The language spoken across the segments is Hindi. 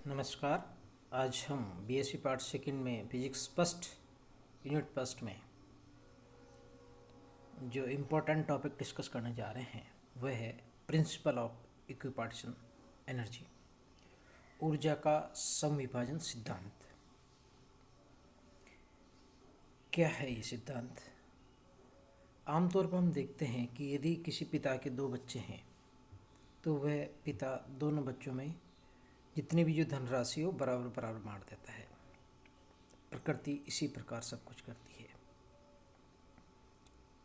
नमस्कार। आज हम बीएससी पार्ट सेकंड में फिजिक्स फर्स्ट यूनिट फर्स्ट में जो इम्पोर्टेंट टॉपिक डिस्कस करने जा रहे हैं वह है प्रिंसिपल ऑफ इक्विपार्टीशन एनर्जी, ऊर्जा का समविभाजन सिद्धांत। क्या है ये सिद्धांत? आमतौर पर हम देखते हैं कि यदि किसी पिता के दो बच्चे हैं तो वह पिता दोनों बच्चों में जितनी भी जो धनराशि हो बराबर बराबर बांट देता है। प्रकृति इसी प्रकार सब कुछ करती है।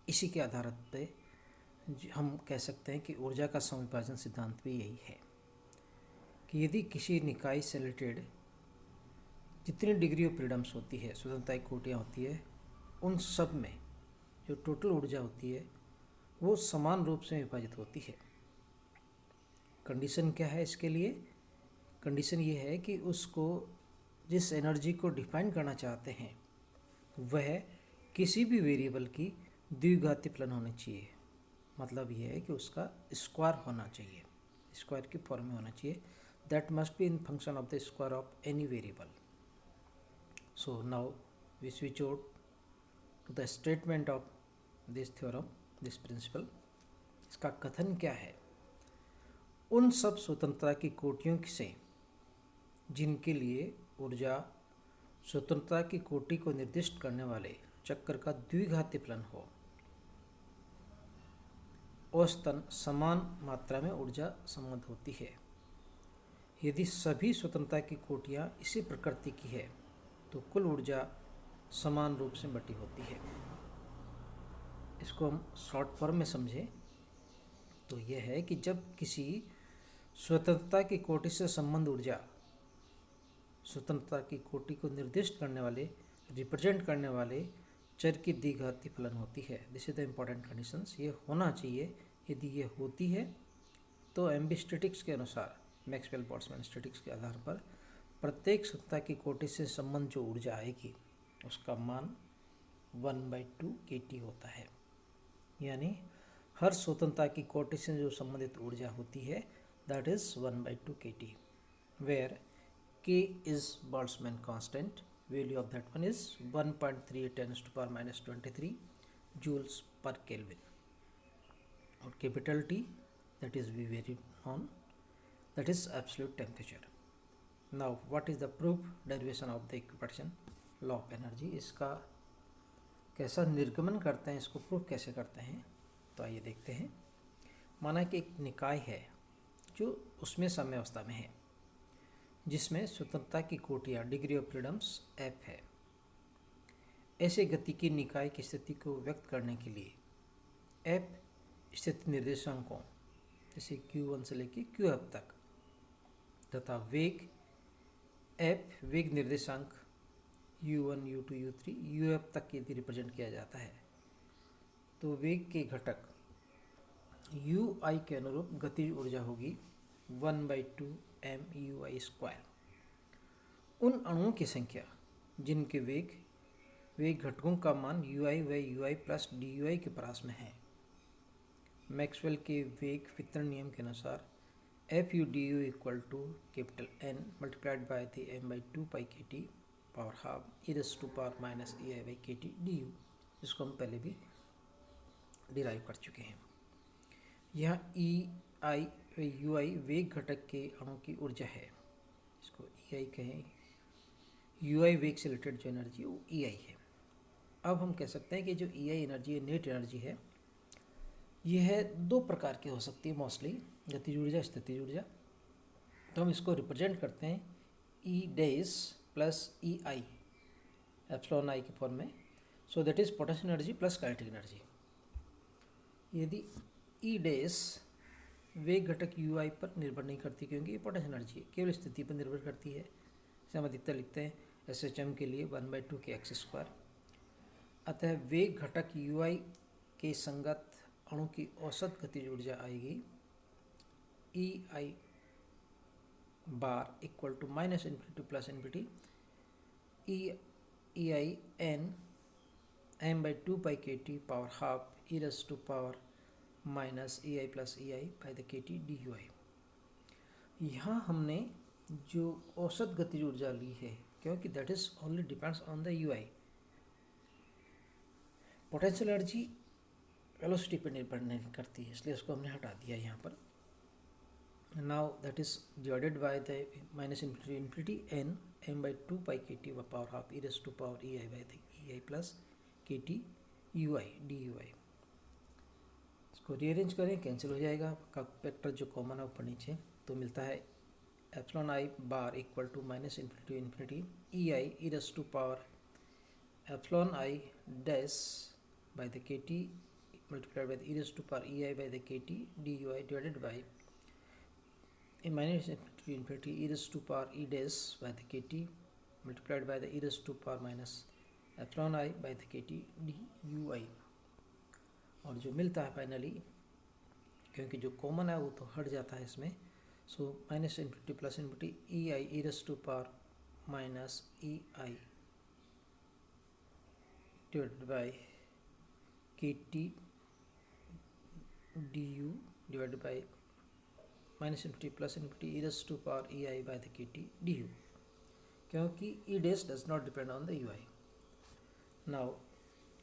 इसी के आधार पे हम कह सकते हैं कि ऊर्जा का समविभाजन सिद्धांत भी यही है कि यदि किसी निकाय से रिलेटेड जितनी डिग्री ऑफ फ्रीडम्स होती है, स्वतंत्रता की कोटियाँ होती है, उन सब में जो टोटल ऊर्जा होती है वो समान रूप से विभाजित होती है। कंडीशन क्या है इसके लिए? कंडीशन ये है कि उसको जिस एनर्जी को डिफाइन करना चाहते हैं वह किसी भी वेरिएबल की द्विघाती फलन होनी चाहिए। मतलब यह है कि उसका स्क्वायर होना चाहिए, स्क्वायर की फॉर्म में होना चाहिए। That must be in function of the square of any variable. So now we switch out to the statement of this theorem, this principle. इसका कथन क्या है? उन सब स्वतंत्रता की कोटियों से जिनके लिए ऊर्जा स्वतंत्रता की कोटि को निर्दिष्ट करने वाले चक्र का द्विघाती फलन हो, औसतन समान मात्रा में ऊर्जा संबद्ध होती है। यदि सभी स्वतंत्रता की कोटियाँ इसी प्रकृति की है तो कुल ऊर्जा समान रूप से बटी होती है। इसको हम शॉर्ट फॉर्म में समझें तो यह है कि जब किसी स्वतंत्रता की कोटि से संबंध ऊर्जा स्वतंत्रता की कोटि को निर्दिष्ट करने वाले, रिप्रेजेंट करने वाले चर की द्विघाती फलन होती है। This is the important conditions. ये होना चाहिए। यदि ये होती है तो एम्बीस्टैटिक्स के अनुसार, मैक्सवेल बोल्ट्जमैन स्टैटिक्स के आधार पर प्रत्येक स्वतंत्रता की कोटि से संबंध जो ऊर्जा आएगी उसका मान 1/2 kT होता है। यानी हर स्वतंत्रता की कोटि से जो संबंधित ऊर्जा होती है that is 1/2 kT, where K is Boltzmann constant. Value of that one is 1.38 10 to power minus 23 joules per Kelvin. और capital T, that is we very known, that is absolute temperature. Now what is the proof derivation of the equipartition law of energy? इसका कैसा निर्गमन करते हैं, इसको प्रूफ कैसे करते हैं? तो आइए देखते हैं। माना कि एक निकाय है जो उसमें साम्यावस्था में है, जिसमें स्वतंत्रता की कोटियाँ डिग्री ऑफ फ्रीडम्स एफ है। ऐसे गति की निकाय की स्थिति को व्यक्त करने के लिए एफ स्थिति निर्देशांकों जैसे Q1 से लेकर QF तक तथा वेग एफ वेग निर्देशांक U1, U2, U3, UF तक यदि रिप्रेजेंट किया जाता है तो वेग के घटक UI के अनुरूप गतिज ऊर्जा होगी 1/2 mUI²। उन अणुओं की संख्या जिनके वेग घटकों का मान UI व UI प्लस DUI के परास में है। मैक्सवेल के वेग वितरण नियम के अनुसार FU/DU equal to capital N multiplied by the m/2 pi kT power half e⁻ EI/kT DU, जिसको हम पहले भी डिराइव कर चुके हैं। यहाँ EI व UI वेग घटक के अणु की ऊर्जा है, इसको EI कहें। UI वेग से रिलेटेड जो एनर्जी वो EI है। अब हम कह सकते हैं कि जो EI एनर्जी है, नेट एनर्जी है, यह है दो प्रकार की हो सकती है मोस्टली, गतिज ऊर्जा, स्थितिज ऊर्जा। तो हम इसको रिप्रेजेंट करते हैं E dash plus EI epsilon I की फॉर्म में। So that is potential energy plus kinetic energy. यदि E डैश वेग घटक UI पर निर्भर नहीं करती क्योंकि ये पोटेंशियल एनर्जी है, केवल स्थिति पर निर्भर करती है। जैसे हम अधिकतर लिखते हैं SHM के लिए 1/2 kx²। अतः वेग घटक UI के संगत अणु की औसत गतिज ऊर्जा आएगी EI bar equal to -∞ to +∞ EI n m/2 pi kT power half e⁻⁻ EI plus EI by the kT DUI। यहाँ हमने जो औसत गतिज ऊर्जा ली है, क्योंकि that is only depends on the you I. Potential energy velocity पर निर्भर नहीं करती है, इसलिए उसको हमने हटा दिया यहाँ पर। Now that is divided by the minus infinity infinity N M by 2 pi K T power half E raise to power E I by the E I plus K T U I D U I. इसको रीअरेंज करें, कैंसिल हो जाएगा, का फैक्टर जो कॉमन है ऊपर नीचे, तो मिलता है epsilon I bar equal to minus infinity infinity E I E raise to power epsilon I dash by the kt multiplied by the e raised to power ei by the kt dui divided by a minus infinity e raised to power e dash by the kt multiplied by the e raised to power minus epsilon I by the kt dui। और जो मिलता है फाइनली, क्योंकि जो कॉमन है वो तो हट जाता है इसमें, so minus infinity plus infinity E I E raise to power minus E I divided by kt du divided by minus infinity plus infinity e raised to power ei by the kt du, क्योंकि e dash does not depend on the ui। now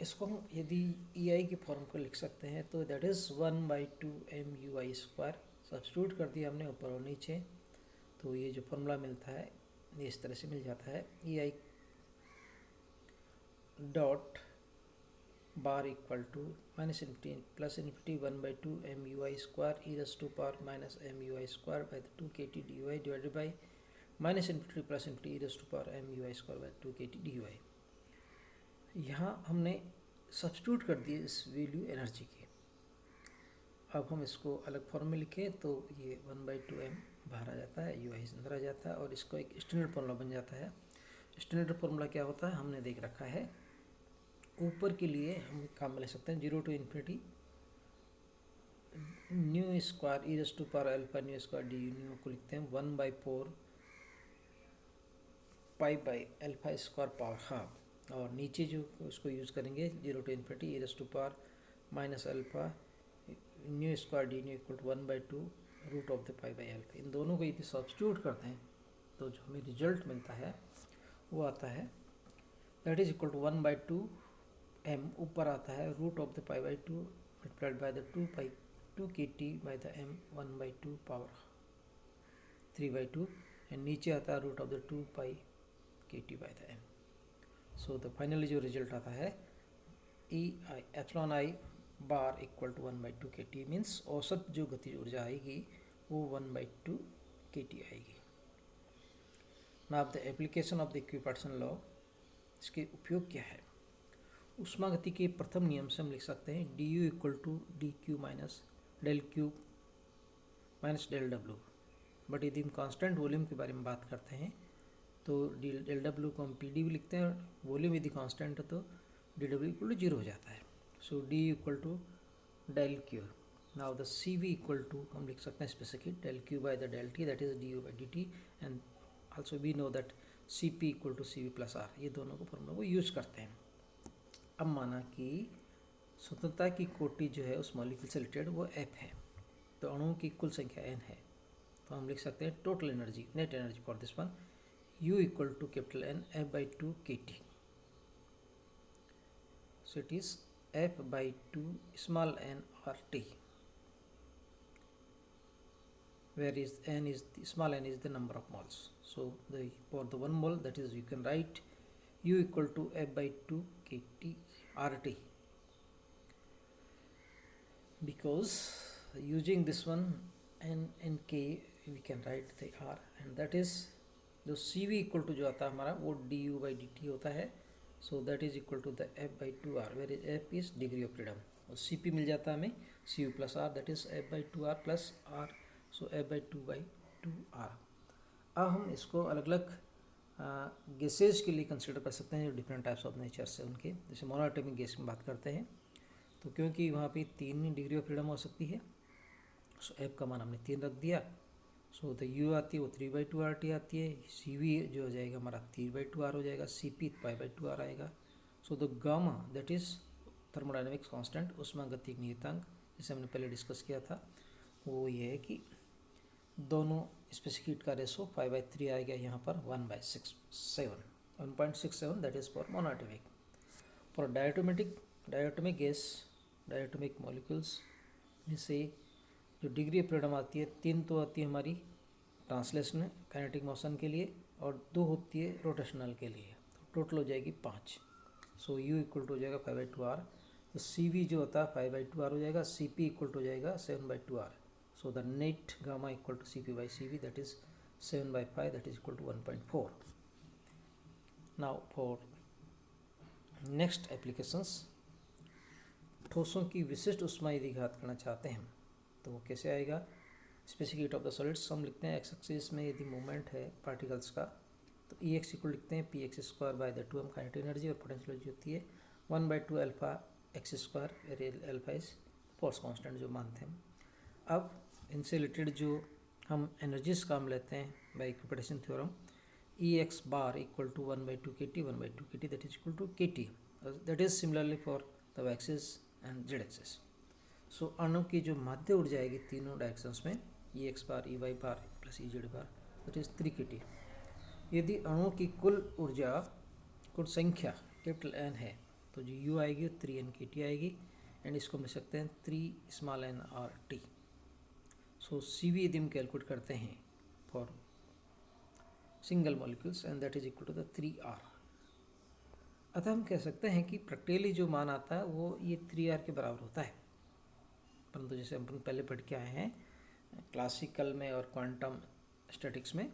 इसको हम यदि ei के फॉर्म को लिख सकते हैं तो that is 1/2 mui square. Substitute कर दिया हमने ऊपर और नीचे, तो ये जो फॉर्मूला मिलता है ये इस तरह से मिल जाता है, ei dot bar equal to minus infinity plus infinity 1/2 mui square E raise to power minus mui square by 2 kt dui divided by minus infinity plus infinity E raise to power mui square by 2 kt dui। यहाँ हमने सब्स्टिट्यूट कर दिए इस वैल्यू एनर्जी की। अब हम इसको अलग फॉर्म में लिखें तो ये 1/2 m बाहर आ जाता है, यू आई अंदर आ जाता है, और इसको एक स्टैंडर्ड फॉर्मूला बन जाता है। स्टैंडर्ड फॉर्मूला क्या होता है हमने देख रखा है। ऊपर के लिए हम काम में ले सकते हैं 0 to infinity nu square E raise to power alpha nu square D nu को लिखते हैं 1/4 pi by alpha square power half, और नीचे जो उसको यूज़ करेंगे 0 to infinity E raise to power minus alpha nu square D nu equal to 1/2 root of the pi by alpha. इन दोनों को यदि सब्स्टिट्यूट करते हैं तो जो हमें रिजल्ट मिलता है वो आता है that is equal to 1/2 m ऊपर आता है root of the pi by 2 multiplied by the 2 kt by the m 1/2 power 3/2 and नीचे आता है root of the 2 pi kt by the m। So the finally जो रिजल्ट आता है E I epsilon I bar equal to 1/2 kt means औसत जो गतिज ऊर्जा आएगी वो 1/2 kt आएगी। Now the application of the equipartition law, इसके उपयोग क्या है। ऊष्मागति के प्रथम नियम से हम लिख सकते हैं D U equal to D Q minus del Q minus del W. But यदि हम कांस्टेंट वॉल्यूम के बारे में बात करते हैं तो डेल डब्ल्यू को हम पी डी भी लिखते हैं, वॉल्यूम यदि कांस्टेंट है तो डी डब्ल्यू इक्वल टू 0 हो जाता है। So D equal to del Q. Now the C V equal to हम लिख सकते हैं specific del Q by the del T that is D U by D T, and also we know that C P equal to C V plus R. ये दोनों को फॉर्मूला को यूज करते हैं। अब माना कि स्वतंत्रता की कोटि जो है उस मॉलिक्यूल से रिलेटेड वो एफ है, तो अणुओं की कुल संख्या एन है, तो हम लिख सकते हैं total energy net energy for this one U equal to capital N F by 2 K T. So it is F by 2 small N R T, where is n is the small n is the number of moles. So for the 1 mole that is you can write u equal to f by 2 kt RT, because using this one n and k we can write the R, and that is जो CV equal to जो आता है हमारा वो du by dt होता है। So that is equal to the f by 2r, where is f is degree of freedom, और Cp मिल जाता है हमें Cu plus R, that is f by 2r plus R, so f by 2/2r। अब हम इसको अलग अलग गैसेज के लिए कंसिडर कर सकते हैं जो डिफरेंट टाइप्स ऑफ नेचर से उनके, जैसे मोनोएटॉमिक गैस की बात करते हैं तो क्योंकि वहाँ पे 3 डिग्री ऑफ फ्रीडम हो सकती है, सो एफ का मान हमने 3 रख दिया। सो द यू आती है वो 3/2RT आती है, सी वी जो हो जाएगा हमारा 3/2R हो जाएगा, सी पी π/2R आएगा। So the gamma that is thermodynamics constant, उष्मागतिक नियतांक जिसे हमने पहले डिस्कस किया था, वो ये है कि दोनों स्पेसिफिक हीट का रेशो 5/3 आ गया यहाँ पर 1/67 that is for monoatomic. For diatomic gas, diatomic molecules में से जो डिग्री ऑफ फ्रीडम आती है 3 तो आती है हमारी ट्रांसलेशन काइनेटिक मोशन के लिए और 2 होती है रोटेशनल के लिए, तो टोटल हो जाएगी 5। सो U इक्वल टू हो जाएगा 5/2R, तो CV जो होता है 5/2R हो जाएगा, CP इक्वल टू हो जाएगा 7/2R। So the net gamma equal to CP/CV that is 7/5 that is equal to 1.4। Now for next applications, ठोसों की विशिष्ट ऊष्मा यदि घात करना चाहते हैं तो वो कैसे आएगा। Specific heat of the solids हम लिखते हैं एक्स एक्सिस में यदि मूवमेंट है पार्टिकल्स का तो EX इक्वल लिखते हैं px² 2m काइनेटिक एनर्जी, और पोटेंशियल एनर्जी होती है 1/2 alpha x², where alpha is force constant जो मानते हैं। अब इनसे रिलेटेड जो हम एनर्जीज काम लेते हैं by equipotential theorem, EX bar equal to 1/2 kT 1/2 kT that is equal to KT, that is similarly for the y axis and z axis. So अणु की जो माध्य ऊर्जा आएगी तीनों डायरेक्शंस में EX bar EY bar plus EZ bar that is 3 kT। यदि अणुओं की कुल ऊर्जा कुल संख्या कैपिटल N है तो जो U आएगी वो 3n kT आएगी, एंड इसको मिल सकते हैं 3n RT। सो CV यदि हम कैलकुलेट करते हैं for single molecules and that is equal to the 3R। अतः हम कह सकते हैं कि प्रैक्टिकली जो मान आता है वो ये 3R के बराबर होता है, परंतु जैसे हम पहले पढ़ के आए हैं क्लासिकल में और क्वांटम स्टैटिक्स में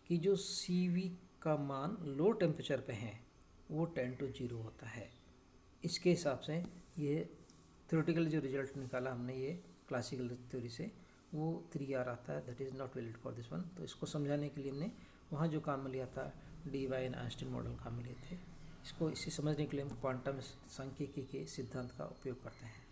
कि जो CV का मान लो टेम्परेचर पे है वो 10⁻�0 होता है। इसके हिसाब से ये थ्योरेटिकल जो रिजल्ट निकाला हमने ये क्लासिकल थ्योरी से वो 3R आता है, that is not valid for this one. तो इसको समझाने के लिए हमने वहाँ जो काम में लिया था DY आइंस्टीन मॉडल काम में लिए थे, इसको इसे समझने के लिए हम क्वांटम सांख्यिकी के सिद्धांत का उपयोग करते हैं।